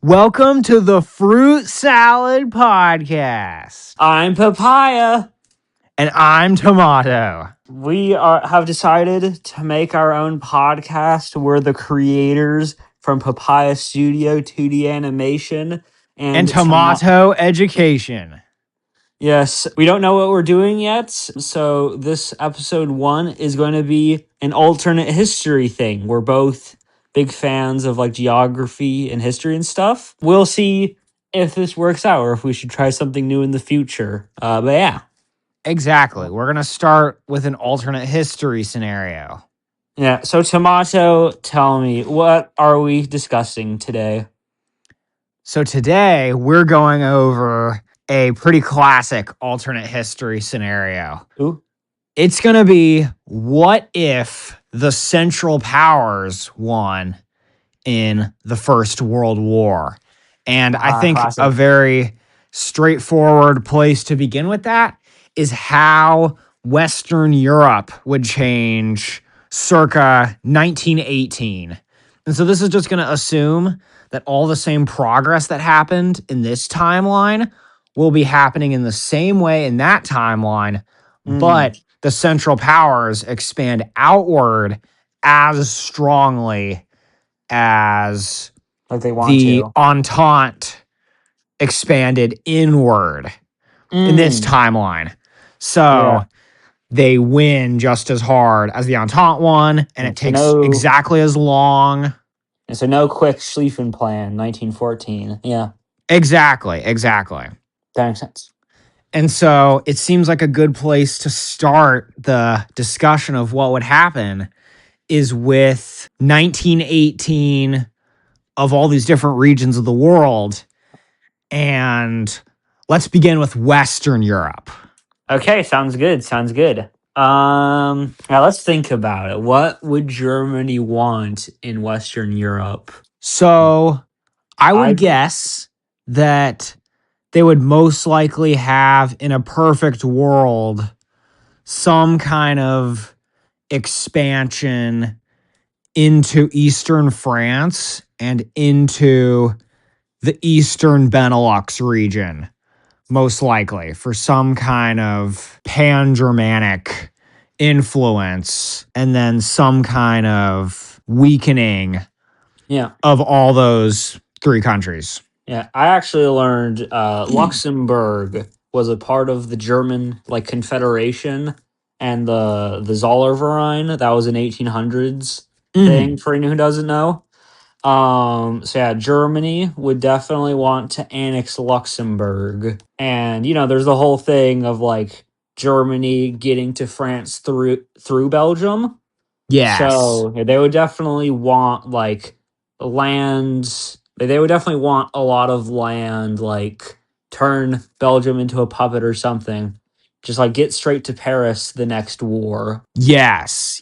Welcome to the Fruit Salad Podcast. I'm Papaya. And I'm Tomato. We have decided to make our own podcast. We're the creators from Papaya Studio 2D Animation And Tomato Education. Yes, we don't know what we're doing yet. So this episode 1 is going to be an alternate history thing. We're both big fans of like geography and history and stuff. We'll see if this works out or if we should try something new in the future. But yeah. Exactly. We're going to start with an alternate history scenario. Yeah. So Tomato, tell me, what are we discussing today? So today we're going over a pretty classic alternate history scenario. Ooh. It's going to be, what if the Central Powers won in the First World War? And I think classic. a very straightforward place to begin with that is how Western Europe would change circa 1918. And so this is just going to assume that all the same progress that happened in this timeline will be happening in the same way in that timeline, but the Central Powers expand outward as strongly as Like they want the to. Entente expanded inward in this timeline. So they win just as hard as the Entente won, and it takes exactly as long. And so no quick Schlieffen Plan, 1914. Yeah. Exactly. That makes sense. And so it seems like a good place to start the discussion of what would happen is with 1918 of all these different regions of the world. And let's begin with Western Europe. Okay, sounds good. Now let's think about it. What would Germany want in Western Europe? So I would guess that they would most likely have, in a perfect world, some kind of expansion into Eastern France and into the Eastern Benelux region, most likely, for some kind of pan-Germanic influence, and then some kind of weakening of all those three countries. Yeah, I actually learned Luxembourg was a part of the German Confederation, and the Zollverein, that was an 1800s thing for anyone who doesn't know. So yeah, Germany would definitely want to annex Luxembourg. And there's the whole thing of Germany getting to France through Belgium. Yes. So they would definitely want land. They would definitely want a lot of land, turn Belgium into a puppet or something. Just get straight to Paris the next war. Yes.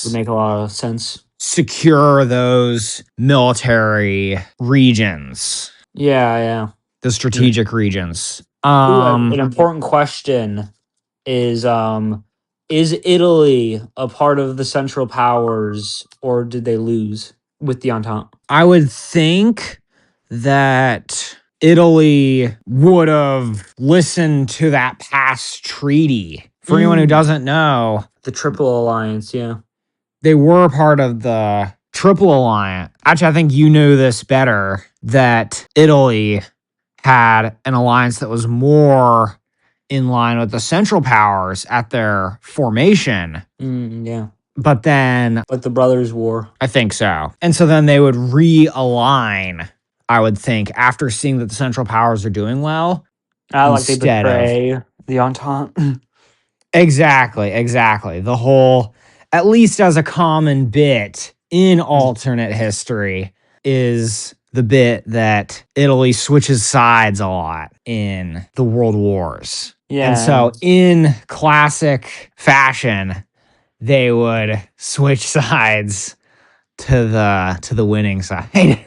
Would make a lot of sense. Secure those military regions. Yeah. The strategic regions. An important question is Italy a part of the Central Powers, or did they lose with the Entente? I would think that Italy would have listened to that past treaty. For anyone who doesn't know, the Triple Alliance, yeah. They were part of the Triple Alliance. Actually, I think you knew this better, that Italy had an alliance that was more in line with the Central Powers at their formation. Yeah. But then... Like the Brothers' War. I think so. And so then they would realign, I would think, after seeing that the Central Powers are doing well. Like they betray the Entente. Exactly. The whole, at least as a common bit in alternate history, is the bit that Italy switches sides a lot in the world wars. Yeah. And so in classic fashion, they would switch sides to the winning side.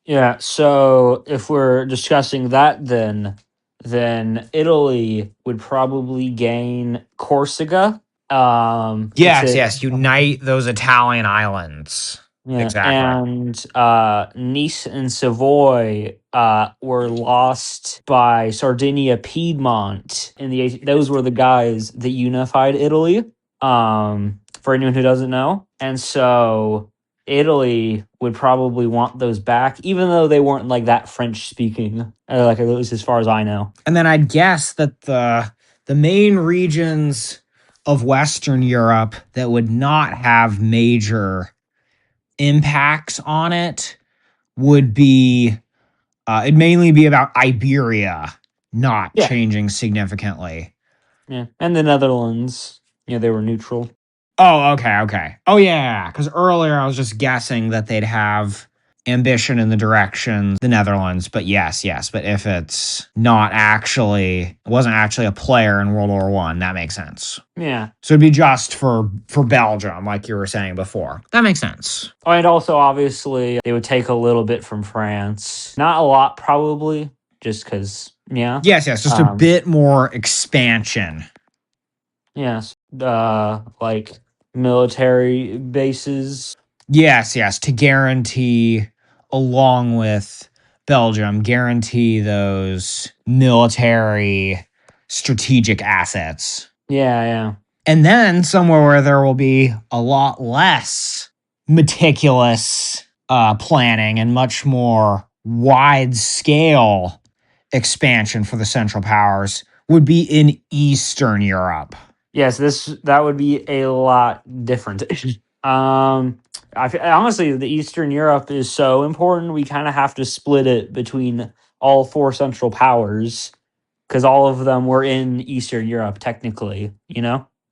Yeah, so if we're discussing that then Italy would probably gain Corsica. Yes, unite those Italian islands. Yeah, exactly. and Nice and Savoy were lost by Sardinia Piedmont in the those were the guys that unified Italy. For anyone who doesn't know, and so Italy would probably want those back, even though they weren't like that French speaking, like at least as far as I know. And then I'd guess that the main regions of Western Europe that would not have major impacts on it would be it'd mainly be about Iberia not Yeah, changing significantly. yeah, and the Netherlands, they were neutral. Oh, okay, okay. Oh, yeah, because earlier I was just guessing that they'd have ambition in the direction the Netherlands, but yes, yes. But if it's not actually, wasn't actually a player in World War One, that makes sense. Yeah. So it'd be just for Belgium, like you were saying before. That makes sense. Oh, and also, obviously, they would take a little bit from France. Not a lot, probably, just because, yeah. Yes, yes, just a Um, bit more expansion. yes. Like military bases. Yes, yes, to guarantee, along with Belgium, guarantee those military strategic assets. Yeah, yeah. And then somewhere where there will be a lot less meticulous planning and much more wide scale expansion for the Central Powers would be in Eastern Europe. Yes, that would be a lot different. Honestly, the Eastern Europe is so important. We kind of have to split it between all four Central Powers because all of them were in Eastern Europe, technically.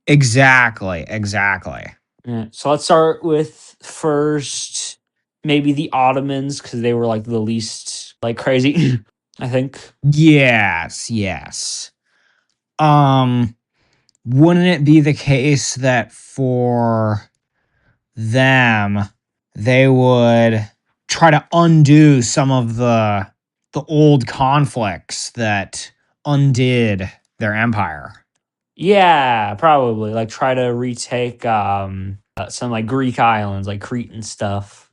Exactly, exactly. Yeah. So let's start with first, maybe the Ottomans because they were like the least like crazy. I think. Yes, yes. Um, wouldn't it be the case that for them, they would try to undo some of the old conflicts that undid their empire? Yeah, probably like try to retake some like Greek islands, like Crete and stuff.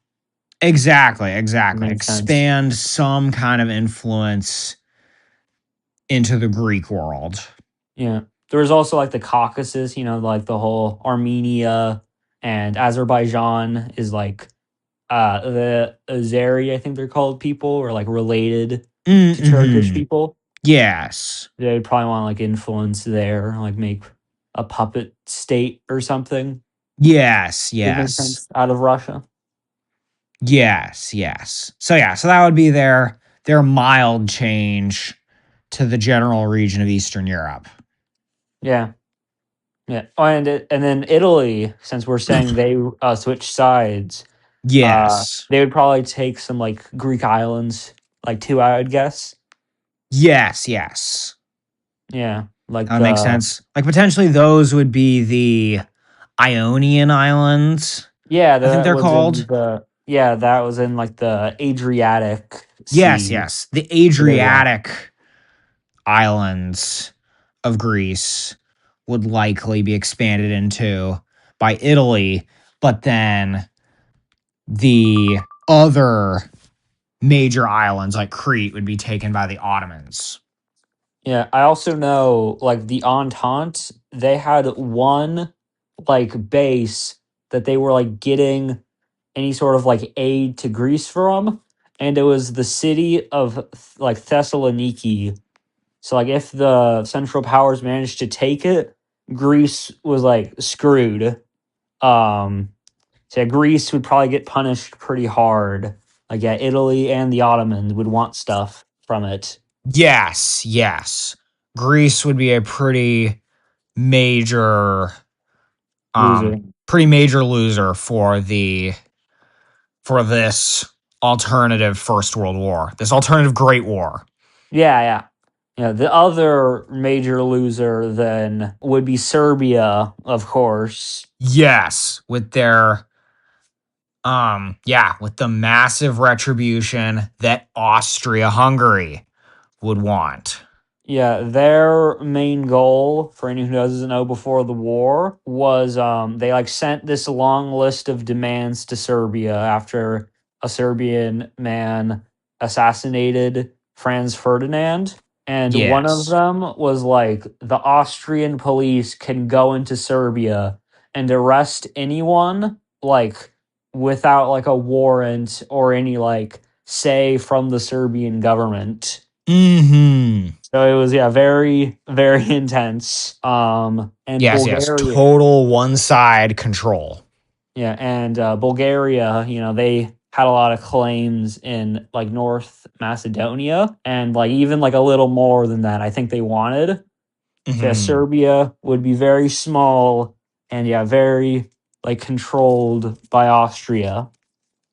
Exactly, exactly. Makes sense. Expand some kind of influence into the Greek world. Yeah. There was also like the Caucasus, like the whole Armenia and Azerbaijan is like the Azeri, I think they're called people, or like related to Turkish Mm-hmm. people. Yes. They'd probably want to like influence there, like make a puppet state or something. Yes, Would make yes. sense out of Russia. Yes, yes. So yeah, so that would be their mild change to the general region of Eastern Europe. Yeah. Yeah. Oh, and then Italy, since we're saying they switch sides, Yes. they would probably take some like Greek islands, like two, I would guess. Yes, yes. Yeah, like That would make sense. Like potentially those would be the Ionian Islands, I think they're called. that was in like the Adriatic Yes, Sea. yes. The So they would want. Adriatic islands of Greece would likely be expanded into by Italy, but then the other major islands like Crete would be taken by the Ottomans. Yeah, I also know like the Entente, they had one like base that they were like getting any sort of like aid to Greece from, and it was the city of like Thessaloniki. So like if the Central Powers managed to take it, Greece was like screwed. Um so yeah, Greece would probably get punished pretty hard. Like yeah, Italy and the Ottomans would want stuff from it. Yes, yes. Greece would be a major Loser. pretty major loser for this alternative First World War. This alternative Great War. Yeah, yeah. Yeah, the other major loser then would be Serbia, of course. Yes, with their yeah, with the massive retribution that Austria-Hungary would want. Yeah, their main goal, for anyone who doesn't know, before the war was they like sent this long list of demands to Serbia after a Serbian man assassinated Franz Ferdinand. And one of Yes. them was like the Austrian police can go into Serbia and arrest anyone like without like a warrant or any like say from the Serbian government. Mm-hmm. So it was, yeah, very very intense. And Yes, yes. Bulgaria, Total one side control. yeah, and Bulgaria, they had a lot of claims in like North Macedonia, and like even like a little more than that. I think they wanted. So yeah, Hmm. Serbia would be very small and yeah, very like controlled by Austria.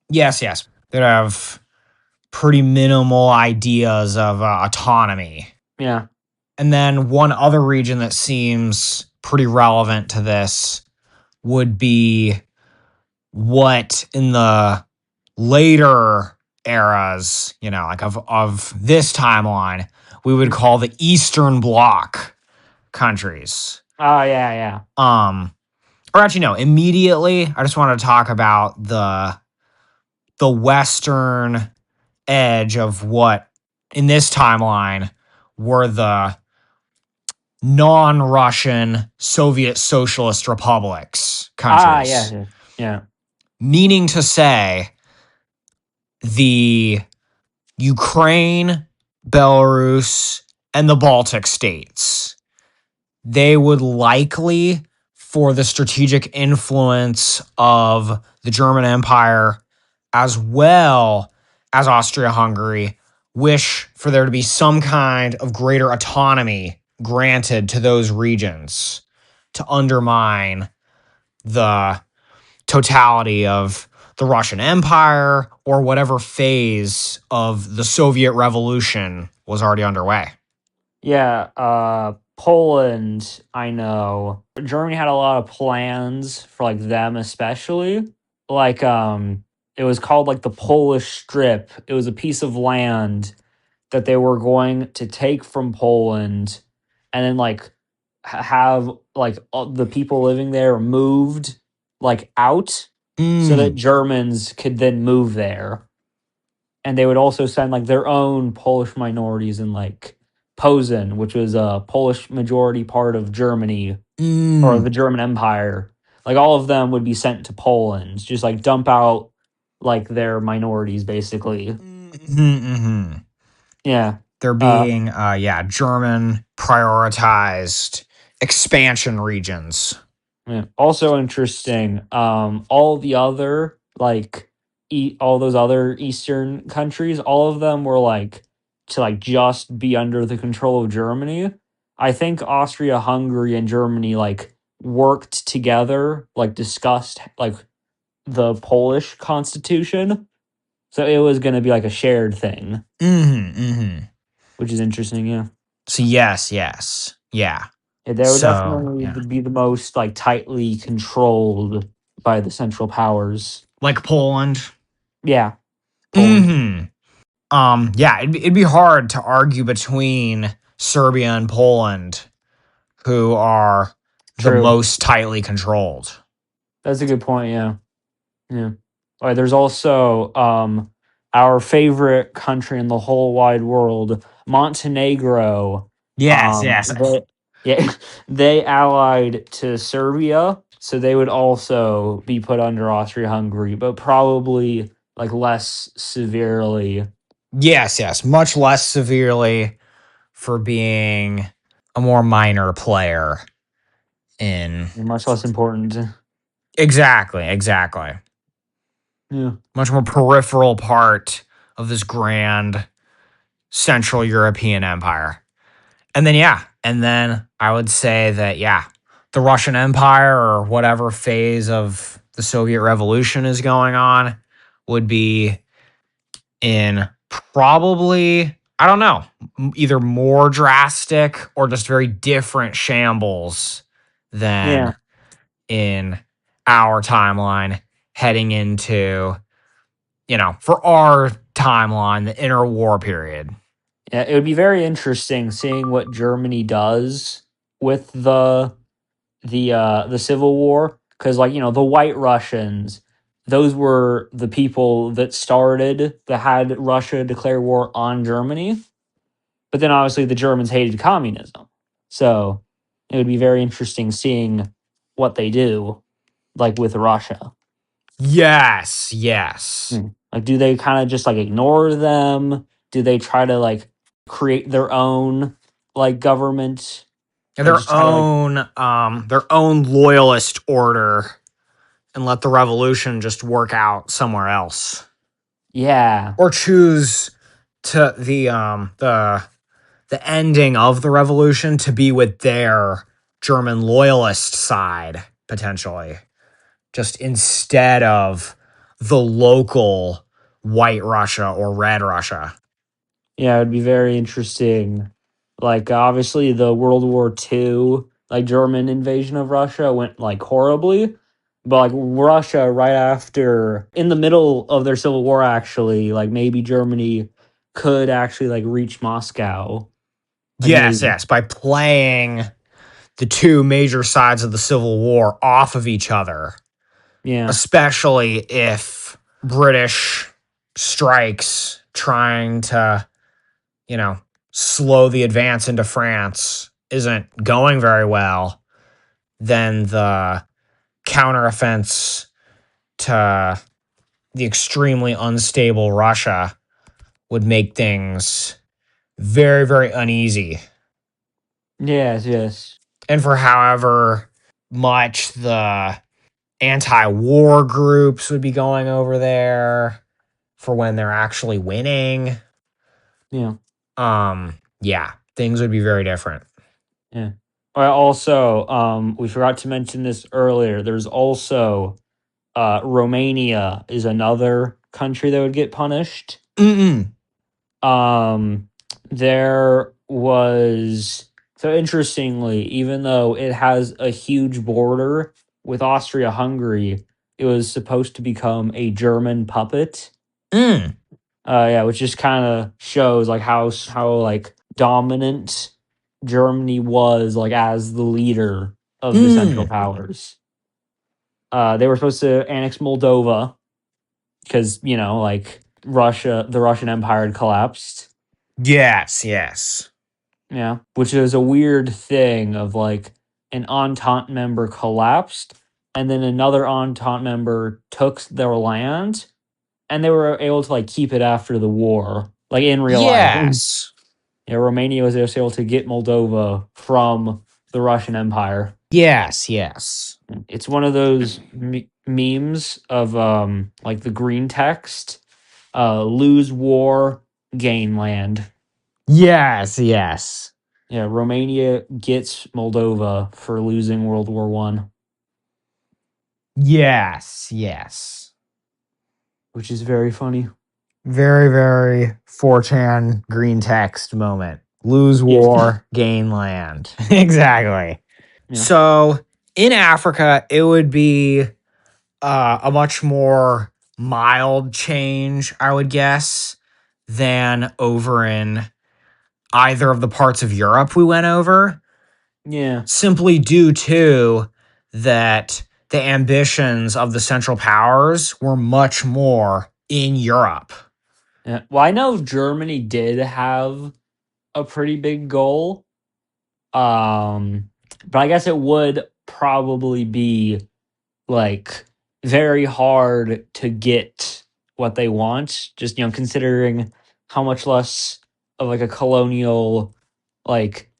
Yes, yes. They have pretty minimal ideas of autonomy. Yeah. And then one other region that seems pretty relevant to this would be what in the later eras, like of this timeline, we would call the Eastern Bloc countries. Oh yeah, yeah. Or actually no, immediately I just want to talk about the western edge of what in this timeline were the non-Russian Soviet socialist republics Ah yeah, countries, yeah. Yeah. meaning to say the Ukraine, Belarus, and the Baltic states. They would likely, for the strategic influence of the German Empire as well as Austria Hungary, wish for there to be some kind of greater autonomy granted to those regions to undermine the totality of the Russian Empire or whatever phase of the Soviet Revolution was already underway. Yeah, Poland, I know. Germany had a lot of plans for like them especially. Like it was called like the Polish Strip. It was a piece of land that they were going to take from Poland and then like have like all the people living there moved like out so that Mm, Germans could then move there, and they would also send like their own Polish minorities in like Posen, which was a Polish majority part of Germany or mm, the German Empire. Like all of them would be sent to Poland, just like dump out like their minorities basically. mm-hmm. Yeah. There Uh being, German prioritized expansion regions. yeah. Also interesting. All the other like all those other Eastern countries, all of them were like to like just be under the control of Germany. I think Austria, Hungary, and Germany like worked together, like discussed like the Polish constitution. So it was going to be like a shared thing, Mm-hmm, mm-hmm. which is interesting. Yeah. So yes, yes, yeah. Yeah, they would So definitely yeah, be the most like tightly controlled by the Central Powers. like Poland. Yeah, Poland. Mm-hmm. Yeah, it'd be hard to argue between Serbia and Poland, who are the True. most tightly controlled. That's a good point. Yeah. Yeah. All right, there's also our favorite country in the whole wide world, Montenegro. Yes, yes. They, yeah, they allied to Serbia, so they would also be put under Austria-Hungary, but probably like less severely. Yes, yes. Much less severely for being a more minor player in. Much less important. Exactly, exactly. Yeah. Much more peripheral part of this grand Central European empire. And then, yeah, and then I would say that, yeah, the Russian Empire or whatever phase of the Soviet Revolution is going on would be in probably, I don't know, either more drastic or just very different shambles Yeah. than in our timeline heading into, for our timeline, the interwar period. Yeah, it would be very interesting seeing what Germany does with the Civil War, because like the White Russians, those were the people that had Russia declare war on Germany, but then obviously the Germans hated communism, so it would be very interesting seeing what they do like with Russia. Yes, yes. Like, do they kind of just like ignore them? Do they try to like create their own like government and just try to like Their own loyalist order and let the revolution just work out somewhere else. yeah, Or choose to the ending of the revolution to be with their German loyalist side, potentially. Just instead of the local white Russia or red Russia. yeah, it would be very interesting. Like obviously the World War II, like German invasion of Russia went like horribly. But like Russia right after in the middle of their civil war actually, like maybe Germany could actually like reach Moscow. Like Yes, maybe. yes. By playing the two major sides of the Civil War off of each other, Yeah. especially if British strikes trying to, you know, slow the advance into France isn't going very well, then the counteroffense to the extremely unstable Russia would make things very, very uneasy. Yes, yes. And for however much the anti-war groups would be going over there for when they're actually winning. Yeah. Yeah, things would be very different. Yeah. Also, we forgot to mention this earlier. There's also Romania is another country that would get punished. Mm-mm. Um, there was so interestingly, even though it has a huge border with Austria-Hungary, it was supposed to become a German puppet. Mm. Yeah, which just kind of shows like how like dominant Germany was like as the leader of the Central Mm. Powers. They were supposed to annex Moldova because like the Russian Empire had collapsed. Yes, yes. Yeah, which is a weird thing of like an Entente member collapsed, and then another Entente member took their land, and they were able to like keep it after the war, like in real life. Yes. Yeah, Romania was just able to get Moldova from the Russian Empire. Yes, yes. It's one of those memes of like the green text, lose war, gain land. Yes, yes. Yeah, Romania gets Moldova for losing World War One, Yes, yes. which is very funny. Very, very 4chan green text moment. Lose Yeah, war, gain land. Exactly. yeah, So in Africa, it would be a much more mild change, I would guess, than over in either of the parts of Europe we went over, yeah, simply due to that the ambitions of the Central Powers were much more in Europe. yeah. Well, I know Germany did have a pretty big goal. Um, but I guess it would probably be like very hard to get what they want, just considering how much less of like a colonial like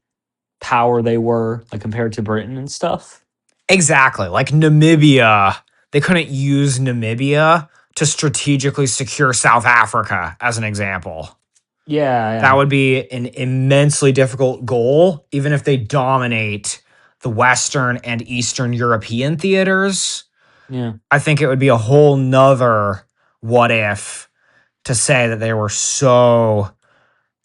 power they were like compared to Britain and stuff. Exactly. Like Namibia, they couldn't use Namibia to strategically secure South Africa, as an example. Yeah, That yeah, would be an immensely difficult goal, even if they dominate the Western and Eastern European theaters. yeah, I think it would be a whole nother what if to say that they were so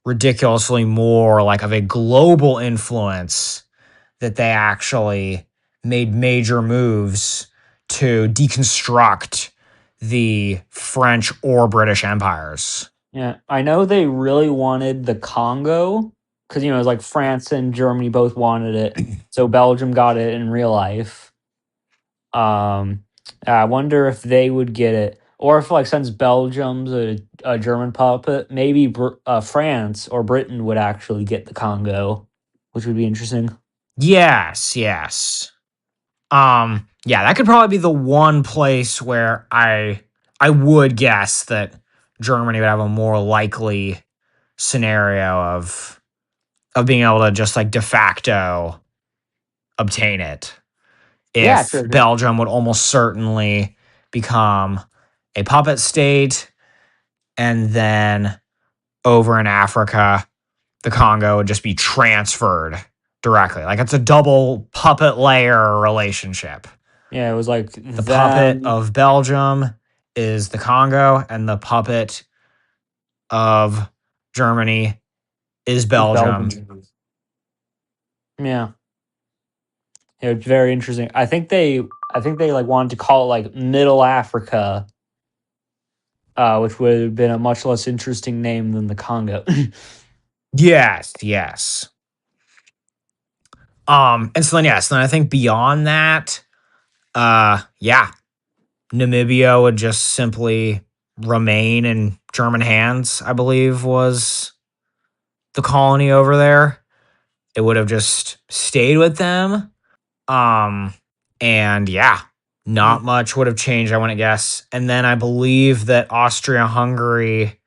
ridiculously more like of a global influence that they actually made major moves to deconstruct the French or British empires. Yeah, I know they really wanted the Congo because it was like France and Germany both wanted it, so Belgium got it in real life. Um, I wonder if they would get it, or if like since Belgium's a German puppet, maybe France or Britain would actually get the Congo, which would be interesting. Yes, yes. Yeah, that could probably be the one place where I would guess that Germany would have a more likely scenario of being able to just like de facto obtain it. Yeah, If true, true. Belgium would almost certainly become a puppet state, and then over in Africa, the Congo would just be transferred directly. Like it's a double puppet layer relationship. Yeah, it was like The puppet them of Belgium is the Congo, and the puppet of Germany is is Belgium. Belgium. Yeah, it's very interesting. I think they like wanted to call it like Middle Africa, which would have been a much less interesting name than the Congo. Yes, yes. And so then yes, then I think beyond that, yeah, Namibia would just simply remain in German hands, I believe was the colony over there. It would have just stayed with them. Um, and yeah, Yeah. not much would have changed, I wouldn't guess. And then I believe that Austria Hungary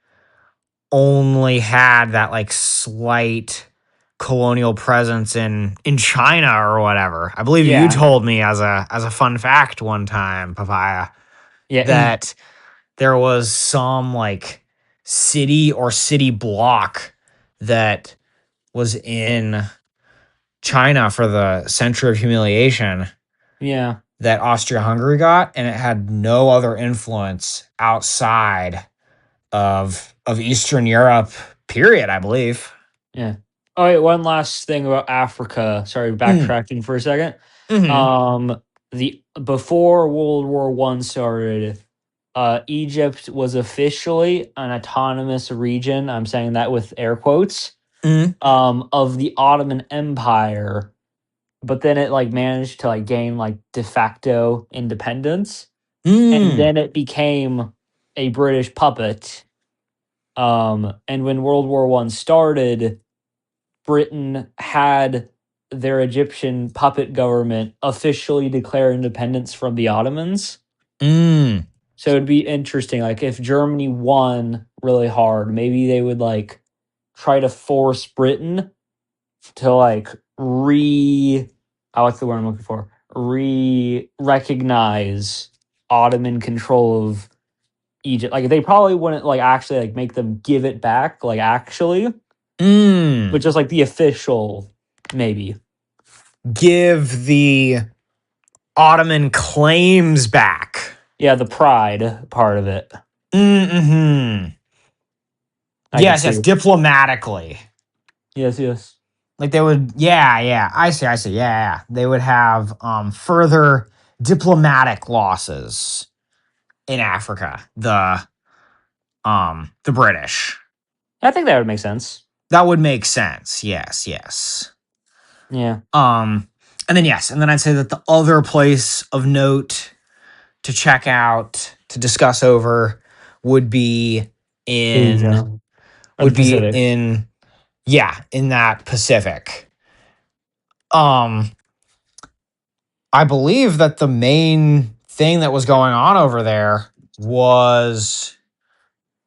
only had that like slight colonial presence in China or whatever. I believe you Yeah. told me as a fun fact one time, Papaya, Yeah. that there was some like city or city block that was in China for the Century of Humiliation Yeah. that Austria Hungary got, and it had no other influence outside of Eastern Europe, period, I believe. Yeah. Oh, wait, one last thing about Africa. Sorry, Mm, backtracking for a second. hmm Um, the before World War I started, Egypt was officially an autonomous region. I'm saying that with air quotes. mm, Of the Ottoman Empire, but then it like managed to like gain like de facto independence, and mm, then it became a British puppet. And when World War I started, Britain had their Egyptian puppet government officially declare independence from the Ottomans. mm, So it'd be interesting, like if Germany won really hard, maybe they would like try to force Britain to like what's the word I'm looking for? Recognize Ottoman control of Egypt. Like they probably wouldn't like actually like make them give it back, like actually, mm. but just like the official maybe. Give the Ottoman claims back. Yeah, the pride part of it. Mm-hmm. I could Yes, see. yes, diplomatically. Yes, yes. Like they would, yeah, yeah. I see, yeah, yeah. They would have further diplomatic losses in Africa. The British. I think that would make sense. That would make sense. Yes, yes. Yeah. Um, and then yes, and then I'd say that the other place of note to check out to discuss over would be in Asia. Or the Pacific. yeah, in that Pacific. Um, I believe that the main thing that was going on over there was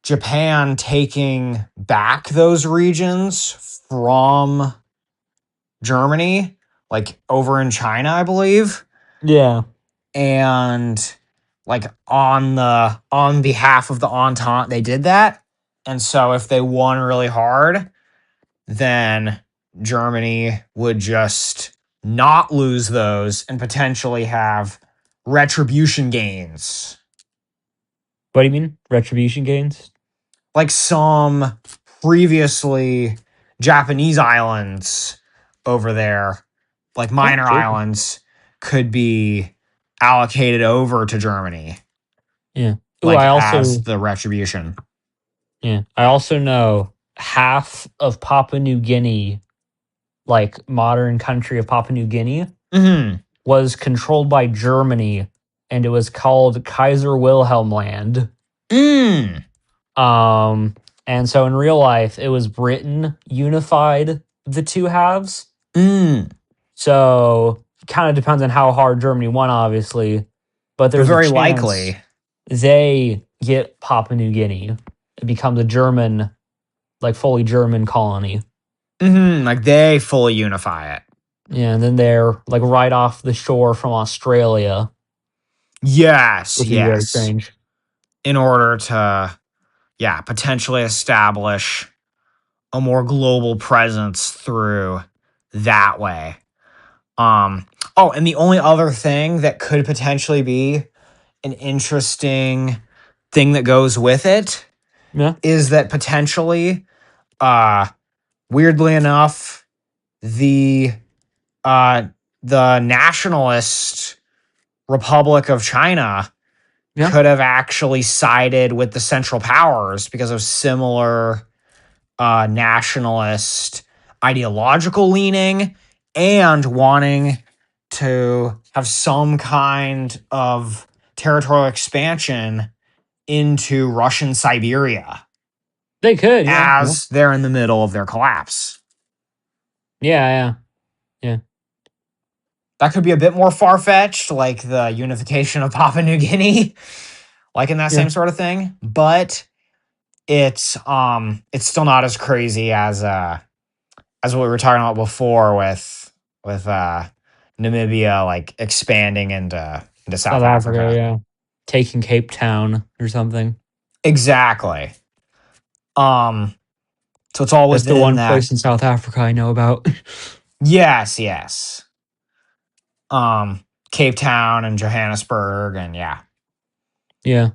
Japan taking back those regions from Germany, like over in China, I believe. Yeah. And like on behalf of the Entente, they did that. And so if they won really hard, then Germany would just not lose those and potentially have retribution gains. What do you mean? Retribution gains? Like some previously Japanese islands over there, like Oh, minor true. islands, could be allocated over to Germany, Yeah. Ooh, like I as also the retribution. Yeah. I also know half of Papua New Guinea, like modern country of Papua New Guinea, Hmm. was controlled by Germany, and it was called Kaiser Wilhelm Land. Mm. Um, and so in real life, it was Britain unified the two halves. Mm. So kind of depends on how hard Germany won, obviously, but But there's a very chance likely. they get Papua New Guinea. It becomes a German, like fully German colony. Like they fully unify it. Yeah, and then they're like right off the shore from Australia, Yes, which would be very yes. strange. In order to, yeah, potentially establish a more global presence through that way. Um, oh, and the only other thing that could potentially be an interesting thing that goes with it Yeah, is that potentially, uh, weirdly enough, the uh the nationalist Republic of China yeah. could have actually sided with the Central Powers because of similar nationalist ideological leaning and wanting to have some kind of territorial expansion into Russian Siberia They could, yeah. Yeah, as they're in the middle of their collapse. yeah, yeah. That could be a bit more far fetched, like the unification of Papua New Guinea, like in that Yeah. same sort of thing. But it's still not as crazy as what we were talking about before with Namibia like expanding into South South Africa, Africa. yeah. Taking Cape Town or something. Exactly. Um, so it's all That's the within one that. place in South Africa I know about. Yes, yes. Cape Town and Johannesburg and yeah. Yeah.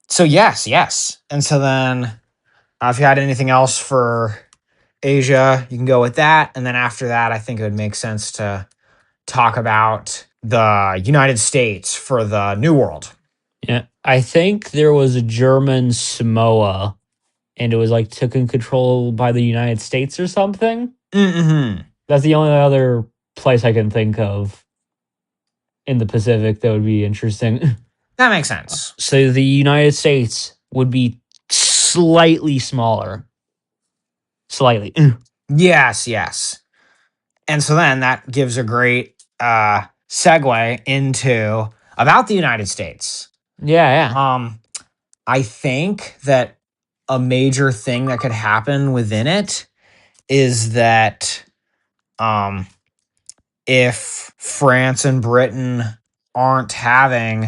So yes, yes. And so then if you had anything else for Asia, you can go with that. And then after that, I think it would make sense to talk about the United States for the New World. Yeah. I think there was a German Samoa and it was like taken control by the United States or something. Mm-hmm. That's the only other place I can think of in the Pacific that would be interesting. That makes sense. So the United States would be slightly smaller. Slightly. Yes, yes. And so then that gives a great segue into about the United States. Yeah, yeah. Um, I think that a major thing that could happen within it is that um, if France and Britain aren't having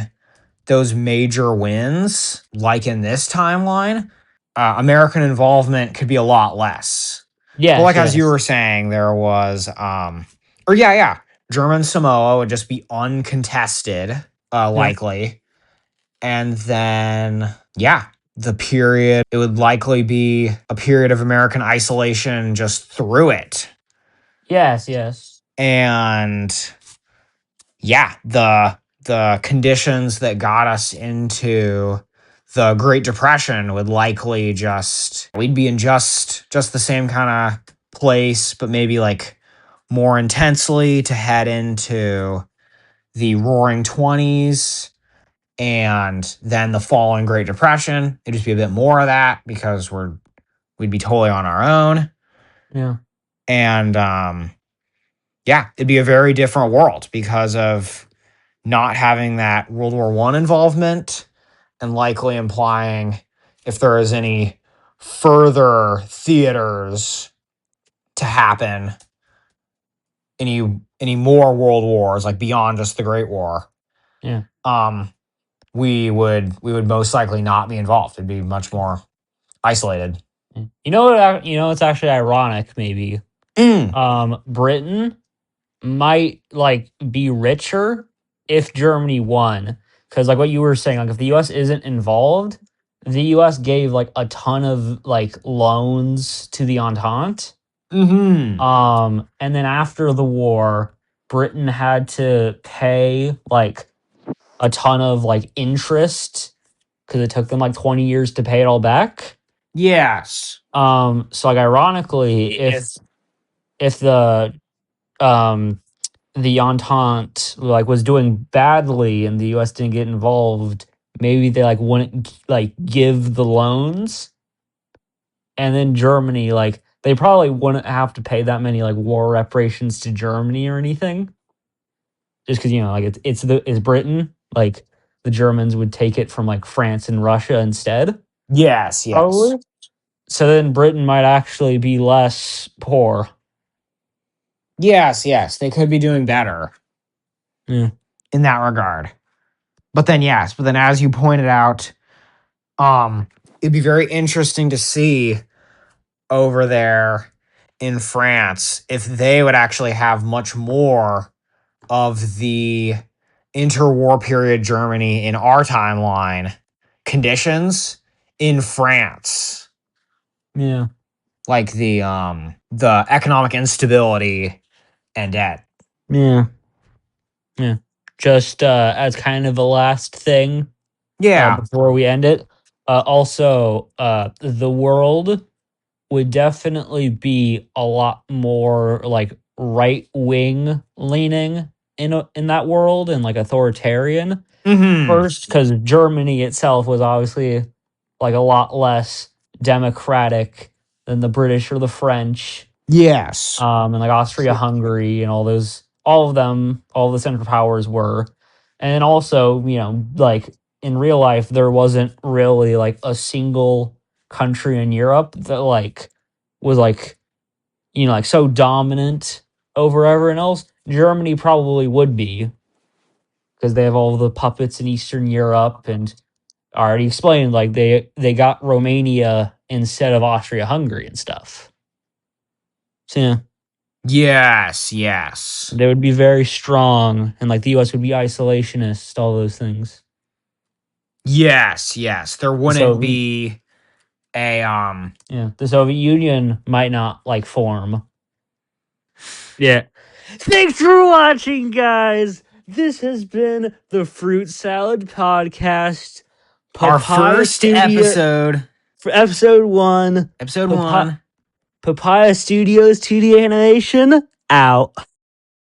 those major wins, like in this timeline, American involvement could be a lot less. But Yes, like as you yes. were saying, there was, or yeah, yeah, German Samoa would just be uncontested, Yeah. likely, and then yeah, the period it would likely be a period of American isolation just through it, Yes, yes. and yeah, the conditions that got us into the Great Depression would likely just we'd be in just the same kind of place, but maybe like more intensely to head into the Roaring Twenties and then the following Great Depression. It'd just be a bit more of that because we'd be totally on our own. Yeah. And yeah, it'd be a very different world because of not having that World War One involvement and likely implying if there is any further theaters to happen, any more world wars like beyond just the Great War, Yeah. um, we would most likely not be involved. It'd be much more isolated. You know what? You know, it's actually ironic. Maybe Mm. Britain might like be richer if Germany won, because like what you were saying, like if the U.S. isn't involved, the U.S. gave like a ton of like loans to the Entente. Hmm. And then after the war, Britain had to pay like a ton of like interest because it took them like 20 years to pay it all back. Yes. So like ironically, Yes. if um the Entente like was doing badly and the US didn't get involved, maybe they like wouldn't like give the loans. And then Germany, like they probably wouldn't have to pay that many like war reparations to Germany or anything. Just because, like it's Britain, like the Germans would take it from like France and Russia instead, Yes. Yes. probably. So then Britain might actually be less poor. Yes. Yes. They could be doing better Yeah. in that regard. But then, yes. But then, as you pointed out, it'd be very interesting to see over there in France if they would actually have much more of the interwar period Germany in our timeline conditions in France, Yeah. like the economic instability and debt. Yeah. Yeah. Just as kind of a last thing Yeah. before we end it, also the world would definitely be a lot more like right wing leaning in that world and like authoritarian Hmm. first because Germany itself was obviously like a lot less democratic than the British or the French, Yes. and like Austria Hungary and all of them, all of the Central Powers were. And also, like in real life there wasn't really like a single country in Europe that like was like like so dominant over everyone else. Germany probably would be because they have all the puppets in Eastern Europe, and I already explained like they got Romania instead of Austria Hungary and stuff. So yeah, Yes. Yes. they would be very strong, and like the U.S. would be isolationist, all those things. Yes. Yes. There wouldn't So be a yeah, the Soviet Union might not like form. Yeah. Thanks for watching, guys. This has been the Fruit Salad Podcast, our Papaya first Studio episode, for episode 1. episode Papaya 1. Papaya Studios 2D animation out.